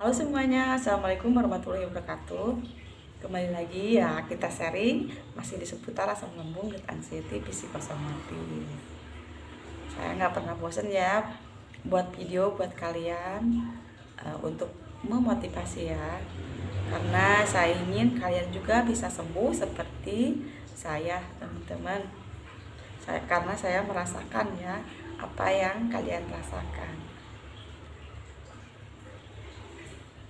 Halo semuanya, Assalamualaikum warahmatullahi wabarakatuh. Kembali lagi ya, kita sharing masih di seputar asam lambung, gut anxiety, psikosomatis. Saya nggak pernah bosen ya buat video buat kalian untuk memotivasi ya. Karena saya ingin kalian juga bisa sembuh seperti saya, teman-teman. Karena saya merasakan ya apa yang kalian rasakan.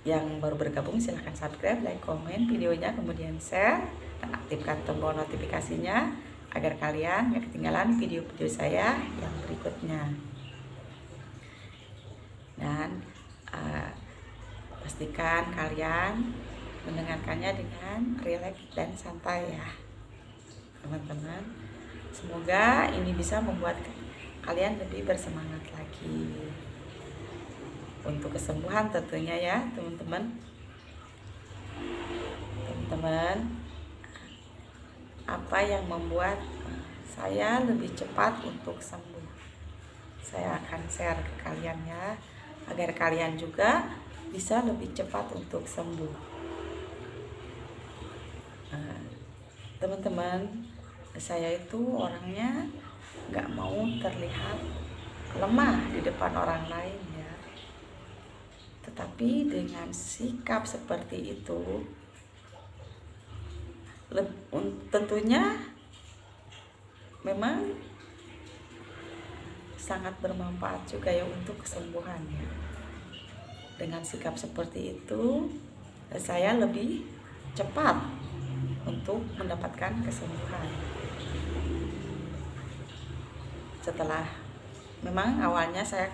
Yang baru bergabung silahkan subscribe, like, komen videonya, kemudian share dan aktifkan tombol notifikasinya agar kalian gak ketinggalan video-video saya yang berikutnya. Dan pastikan kalian mendengarkannya dengan rileks dan santai ya teman-teman. Semoga ini bisa membuat kalian lebih bersemangat lagi untuk kesembuhan tentunya ya teman-teman. Apa yang membuat saya lebih cepat untuk sembuh, saya akan share ke kalian ya, agar kalian juga bisa lebih cepat untuk sembuh. Teman-teman, saya itu orangnya gak mau terlihat lemah di depan orang lain ya. Tetapi dengan sikap seperti itu tentunya memang sangat bermanfaat juga ya untuk kesembuhannya. Dengan sikap seperti itu saya lebih cepat untuk mendapatkan kesembuhan. Setelah memang awalnya saya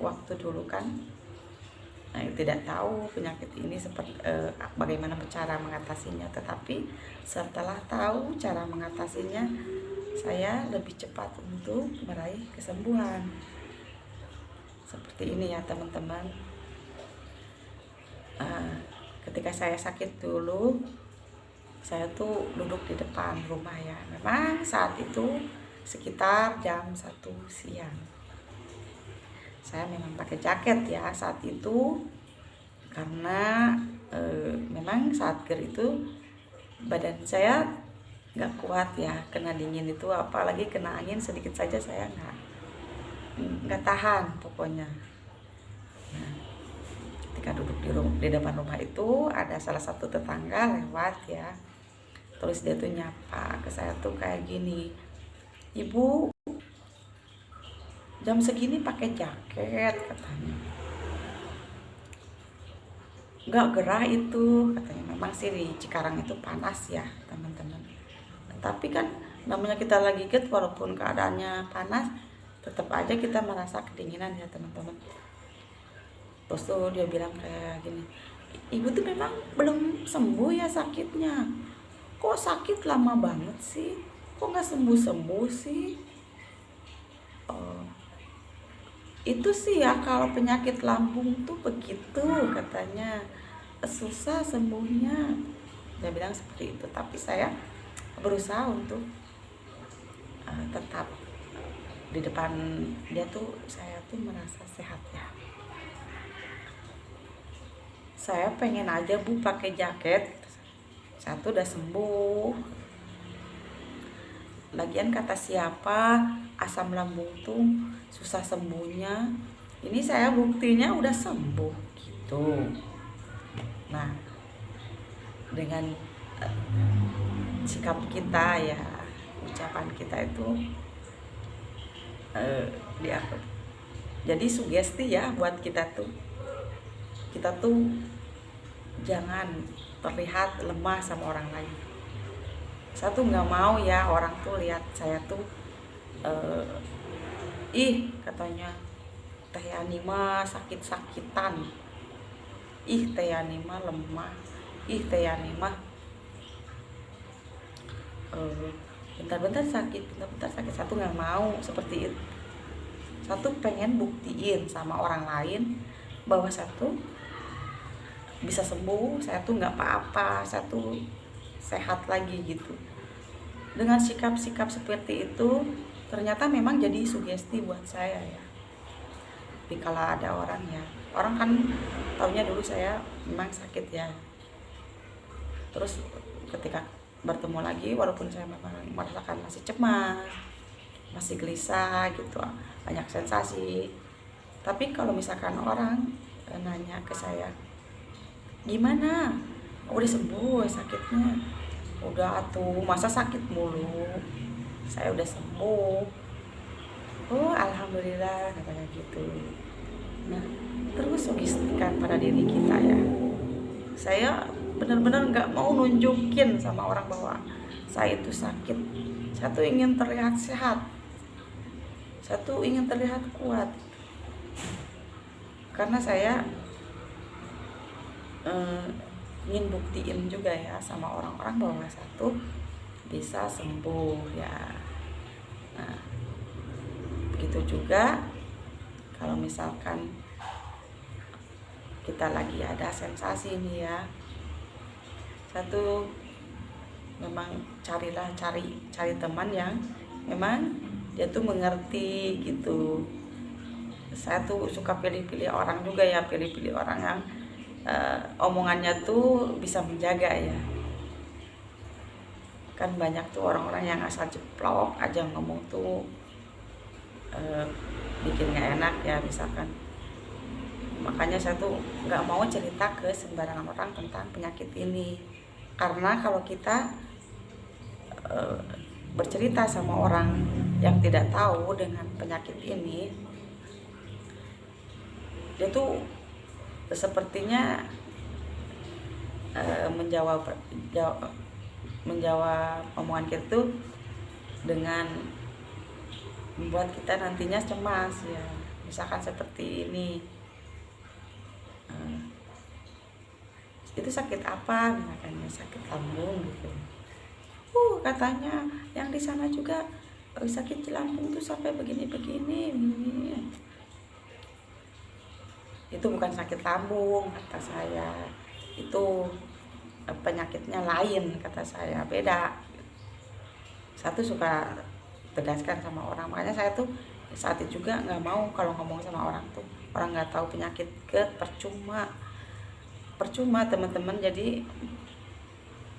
waktu dulu kan tidak tahu penyakit ini seperti bagaimana cara mengatasinya, tetapi setelah tahu cara mengatasinya saya lebih cepat untuk meraih kesembuhan. Seperti ini ya teman-teman. Ketika saya sakit dulu, saya tuh duduk di depan rumah ya. Memang saat itu sekitar jam 1 siang. Saya memang pakai jaket ya saat itu, karena memang saat ger itu badan saya nggak kuat ya, kena dingin itu, apalagi kena angin sedikit saja saya nggak tahan pokoknya. Nah, ketika duduk di depan rumah itu ada salah satu tetangga lewat ya, terus dia tuh nyapa ke saya tuh kayak gini, "Ibu, jam segini pakai jaket," katanya. "Nggak gerah itu," katanya. Memang sih di Cikarang itu panas ya teman-teman. Tapi kan namanya kita lagi get, walaupun keadaannya panas tetap aja kita merasa kedinginan ya teman-teman. Terus tuh dia bilang kayak gini, "Ibu tuh memang belum sembuh ya sakitnya? Kok sakit lama banget sih? Kok nggak sembuh-sembuh sih?" Itu sih ya, kalau penyakit lambung tuh begitu katanya, susah sembuhnya. Dia bilang seperti itu, tapi saya berusaha untuk tetap di depan dia tuh saya tuh merasa sehat ya. "Saya pengen aja Bu pakai jaket, saya tuh udah sembuh. Lagian kata siapa asam lambung tuh susah sembuhnya. Ini saya buktinya udah sembuh," gitu. Nah, dengan sikap kita ya, ucapan kita itu dianggap jadi sugesti ya buat kita tuh jangan terlihat lemah sama orang lain. Saya tuh nggak mau ya orang tuh lihat saya tuh "Ih," katanya, "Teh Yani mah sakit-sakitan. Ih, Teh Yani mah lemah. Ih, Teh Yani mah bentar-bentar sakit, bentar-bentar sakit." Saya tuh nggak mau seperti itu. Saya tuh pengen buktiin sama orang lain bahwa saya tuh bisa sembuh, saya tuh nggak apa-apa, saya tuh sehat lagi gitu. Dengan sikap-sikap seperti itu ternyata memang jadi sugesti buat saya ya. dikala ada orang ya, orang kan taunya dulu saya memang sakit ya, terus ketika bertemu lagi walaupun saya memang merasakan masih cemas, masih gelisah gitu, banyak sensasi, tapi kalau misalkan orang nanya ke saya, gimana, udah sembuh sakitnya? Udah atuh, masa sakit mulu, saya udah sembuh. Oh alhamdulillah, katanya gitu. Nah, terus sugestikan pada diri kita ya, saya benar-benar nggak mau nunjukin sama orang bahwa saya itu sakit. Saya tuh ingin terlihat sehat, saya tuh ingin terlihat kuat, karena saya ingin buktiin juga ya sama orang-orang bahwa saya tuh bisa sembuh ya. Nah, begitu juga kalau misalkan kita lagi ada sensasi nih ya, satu memang cari teman yang memang dia tuh mengerti gitu. Saya tuh suka pilih-pilih orang juga ya, pilih-pilih orang yang omongannya tuh bisa menjaga ya. Kan banyak tuh orang-orang yang asal jeplok aja ngomong tuh bikin gak enak ya misalkan. Makanya saya tuh nggak mau cerita ke sembarangan orang tentang penyakit ini, karena kalau kita bercerita sama orang yang tidak tahu dengan penyakit ini, dia tuh sepertinya menjawab omongan kita tuh dengan membuat kita nantinya cemas ya. Misalkan seperti ini, itu sakit apa, misalkan sakit lambung gitu. Katanya yang di sana juga sakit lambung tuh sampai begini. Itu bukan sakit lambung kata saya, itu penyakitnya lain kata saya, beda. Saya tuh suka tegaskan sama orang, makanya saya tuh saat itu juga nggak mau kalau ngomong sama orang tuh, orang nggak tahu penyakit GERD percuma teman-teman, jadi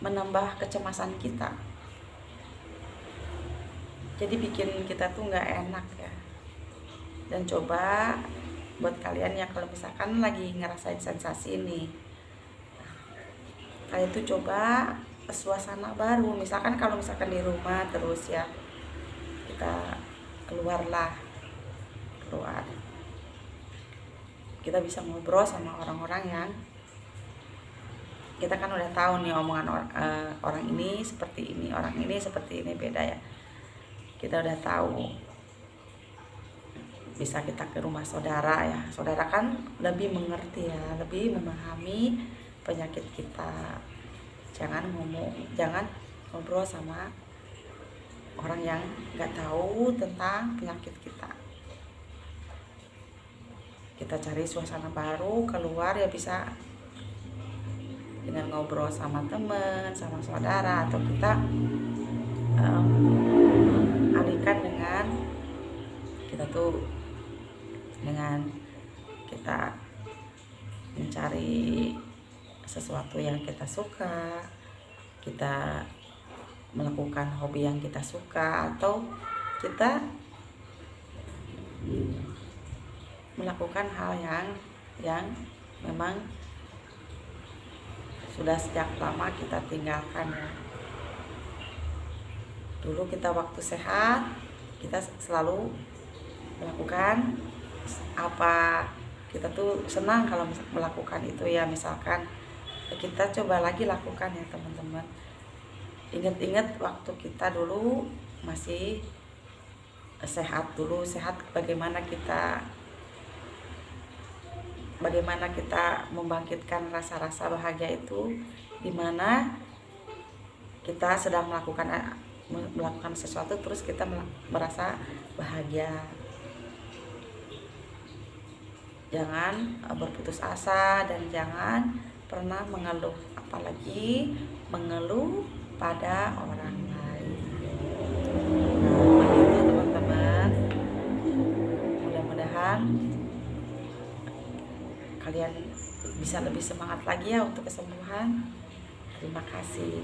menambah kecemasan kita, jadi bikin kita tuh nggak enak ya. Dan coba buat kalian ya, kalau misalkan lagi ngerasain sensasi ini, kalian tuh coba suasana baru. Misalkan kalau misalkan di rumah terus ya, kita keluar, kita bisa ngobrol sama orang-orang yang kita kan udah tahu nih omongan orang ini seperti ini, orang ini seperti ini, beda ya. Kita udah tahu. Bisa kita ke rumah saudara ya, saudara kan lebih mengerti ya, lebih memahami penyakit kita. Jangan ngobrol sama orang yang nggak tahu tentang penyakit kita. Kita cari suasana baru, keluar ya, bisa dengan ngobrol sama teman, sama saudara, atau kita alihkan dengan kita mencari sesuatu yang kita suka, kita melakukan hobi yang kita suka, atau kita melakukan hal yang memang sudah sejak lama kita tinggalkan ya. Dulu kita waktu sehat, kita selalu melakukan apa, kita tuh senang kalau melakukan itu ya. Misalkan kita coba lagi lakukan ya teman-teman. Ingat-ingat waktu kita dulu masih sehat, bagaimana kita membangkitkan rasa-rasa bahagia itu, dimana kita sedang melakukan sesuatu terus kita merasa bahagia. Jangan berputus asa dan jangan pernah mengeluh, apalagi mengeluh pada orang lain. Nah, begitu teman-teman. Mudah-mudahan kalian bisa lebih semangat lagi ya untuk kesembuhan. Terima kasih.